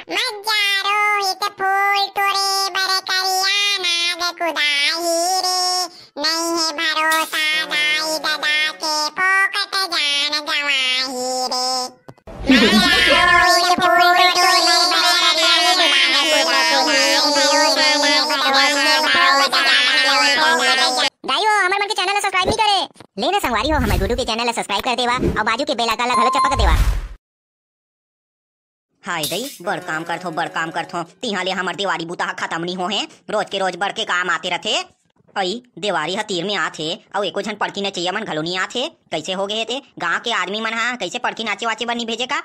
मज्जारो हित फूल तोरे बर करिया नाग कुदाही रे नहीं है भरोसा दाई ददा के पोकट जान गवाही रे मज्जारो हित फूल तोरे बर करिया नाग कुदाही दाइयो हमर मन के चैनल ला सब्सक्राइब नहीं करे लेना संगवारी हो हमर गुड्डू के चैनल ला सब्सक्राइब कर देवा और बाजू के बेल आइकन ला घलो चपक देवा। हाय दई बड़ काम करथो तिहां ले हमर देवारी बूता खत्म नहीं हो है रोज के रोज बड़ के काम आते रथे। अई देवारी हतीर में आथे और एको झन पड़की नचैया मन घलो नहीं आथे कैसे हो गए थे गांव के आदमी मन हा कैसे पड़की नाचे वाचे बर नहीं भेजे का।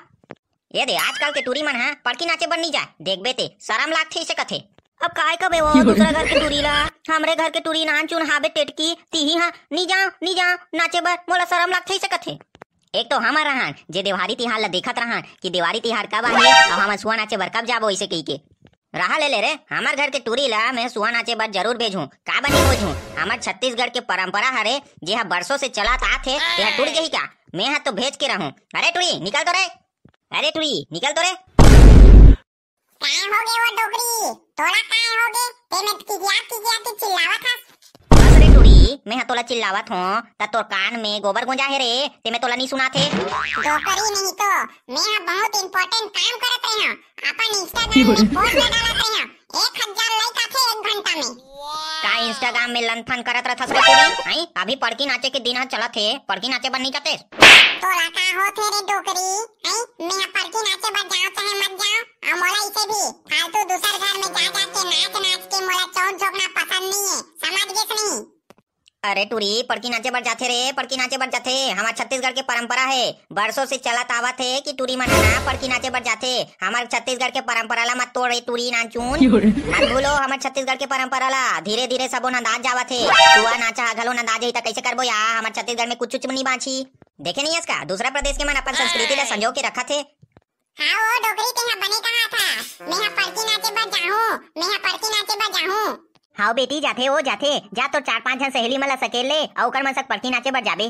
ये दे आजकल के टूरी मन हा पड़की नाचे बर नहीं जाए देखबे ते शरम लागथे से कथे। अब काय कबे वो दूसरा घर के टूरी ला हमरे घर के टूरी नान चुन हाबे टेटकी तिही हा नहीं जाओ नाचे बर मोला शरम लागथे से कथे। एक तो हमर रहन जे देवारी तिहार ला देखत रहन कि देवारी तिहार कब आहे और हम सुहा नाचे बर कब जाबो ऐसे कही के रहा ले रे हमर घर के टूरी ला मैं सुहा नाचे बर जरूर भेजूं का बनी भेजूं। हमर छत्तीसगढ़ के परंपरा हरे जे हा बरसों से चलत आथे तेहा टूट गई का मैं हा तो भेज के रहूं। अरे टूरी निकल तो रे अरे टूरी निकल तो रे काय हो गए वो डोगरी तोला काय हो गए ते में किजिया के चिल्लावत हस। बस रे टूरी मैं हा तोला चिल्लावत हूं त तोर कान में गोबर गुंजा है रे ते मैं तोला नहीं सुनाथे। डोकरी नहीं तो मैं हा बहुत इंपॉर्टेंट काम करत रही हूं अपन इंस्टाग्राम में पोस्ट डालत रही हूं 1000 लाइक आथे 1 घंटा में। का इंस्टाग्राम में लनफन करत रहथस रे टूरी हई अभी पड़की नाचे के दिन हा चलत हे पड़की नाचे बर नहीं जाते तोला का होथे रे डोकरी हई मैं हा पड़की नाचे बर जाओ चाहे मत जाओ और मोला इसे भी फालतू दूसर घर में जा के नाच के मोला चौंक झोंकना पसंद नहीं है समझ गए नहीं। अरे टूरी पड़की नाचे बर जाथे रे पड़की नाचे बर जाथे हमार छत्तीसगढ़ के परंपरा है बरसों से चलत आवत है कि टूरी मन ना पड़की नाचे बर जाथे। हमार छत्तीसगढ़ के परंपरा ला मत तोड़ टूरी नाचून मत भूलो हमार छत्तीसगढ़ के परंपरा ला धीरे धीरे सबो नंदाज जावत है तुआ नाचा घलो नंदाज है त कैसे करबो या हमार छत्तीसगढ़ में कुछ नहीं बाछी देखे नहीं इसका दूसरा प्रदेश के मन अपन संस्कृति ला संजो के रखा थे। हां वो डोगरी ते बने कहा था मैं पड़की नाचे बर जाऊं हाँ बेटी जाथे ओ जाथे जा तो 4-5 जन सहेली मला सकेले और ओकर मन सक पड़की नाचे बर जाबे।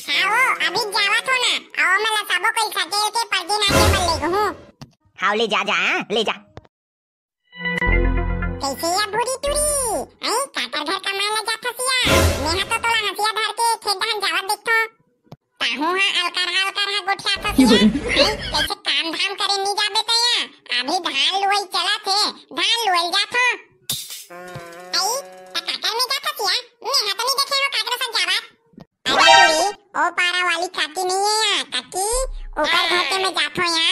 हां वो अभी जावत हो ना और मला सबो कोई सकेल के पड़की नाचे बर ले गहूं। हां ले जा ले जा कैसे या बुरी टूरी ए काटर घर कमाए ला जात हसिया मैं तो तोला हसिया धर के खेत धान जावत देखथो ताहू हा अलकर गोठिया हसिया कैसे काम धाम करे नहीं जाबे तया अभी धान लुवई चलत है धान लुवई जाथो आई काटर में जात हसिया मैं हाथ नहीं देखे हो काटर सब जावत। अरे टूरी ओ पारा वाली काकी नहीं है या काकी ऊपर घर के में जाथो या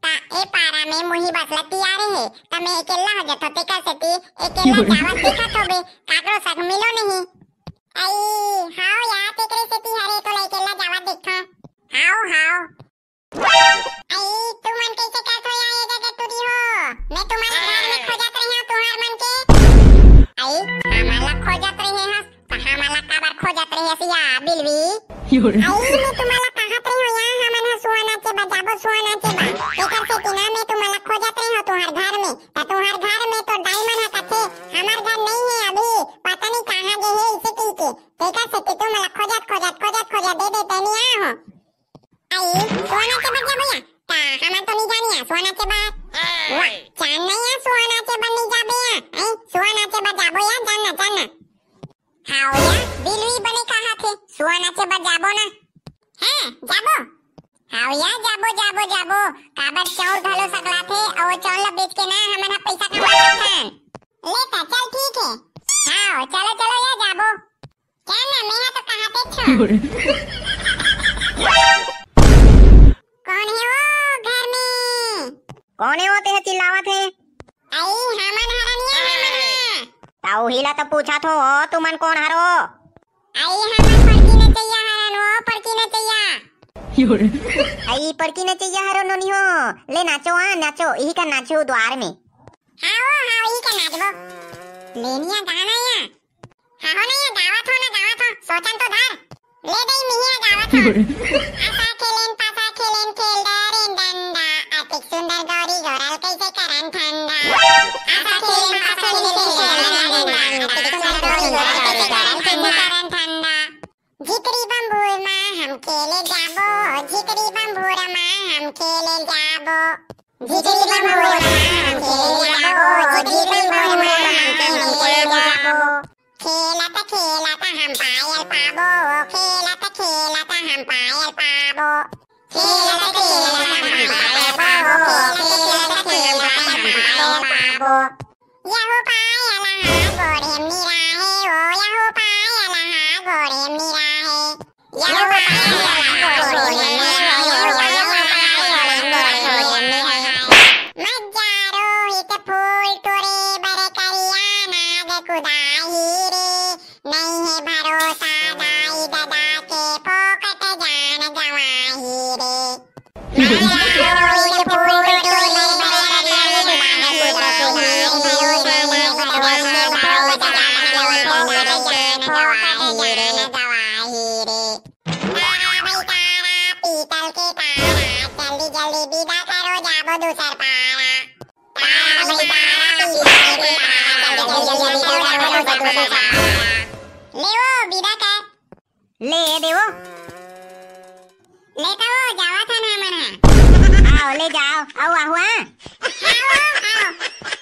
ता ए पारा में मुही बसलती आ रहे त मैं अकेला हो जात होते का सेती अकेला जावत देखत होबे काकरो संग मिलो नहीं। आई हां या तेकरे सेती हरे तो अकेला जावत देखथो हां आई तू मन कैसे करथो या ये जगह टूरी हो मैं तुम्हारे घर में खोजत रही हूं तुहार मन के आई हमारा खोजत रही है त हमारा काबर खोजत रही हसिया बिलवी आई मैं तुम्हारा कहत रही हूं या हमन सुहा नाचे बजाबो सुहा नाचे बा एकर से तिना में तुम्हारा खोजत रही हो तुहार घर में त तुहार घर में तो डायमंड है कथे हमार घर नहीं है अभी पता नहीं कहां गए है इसे की के एकर से तुम मला खोजत दे तनी आ हो आई सुहा नाचे बजाबो या ता हमन तो नहीं जानिया सुहा नाचे बा वाह जान नहीं है सुहा नाचे बा नहीं जाबे या आई सुहा नाचे बजाबो या जानना हां या बिलवी बने कहा थे सुहा नाचे बजाबो ना हैं जाबो हां या जाबो काबर चौर घलो सकला थे और चौर ला बेच के ना हमन पैसा कमा सकथन लेता चल ठीक है हां चलो या जाबो क्या ना मैं तो कहाते छो कौन है वो घर में कौन है वो ते चिल्लावत है आई हमन हरनिया हमन ताऊ हिला तो पूछा थो तुमन कौन हरो आई हमन पड़की नचैया हरन वो पड़की नचैया आई पड़की नचैया हरो नोनी हो ले नाचो नाचो यही का नाचो द्वार में हां यही का नाचबो लेनिया गाना या हां ना या गावत हो सोचन तो धर ले दई मिहिया गावत हो आशा खेलेन पासा खेलेन खेल डरेन डंडा अतिक सुंदर गौरी गोरल कैसे करन ठंडा आशा खेलेन पासा खेलेन खेल डरेन डंडा अतिक सुंदर गौरी गोरल कैसे करन ठंडा झिकरी बंबूर मां हम खेले जाबो झिकरी बंबूर मां हम खेले जाबो झिकरी बंबूर मां ले देवो लेता वो जावा था ना मना आओ ले जाओ आओ आहुआ आओ आओ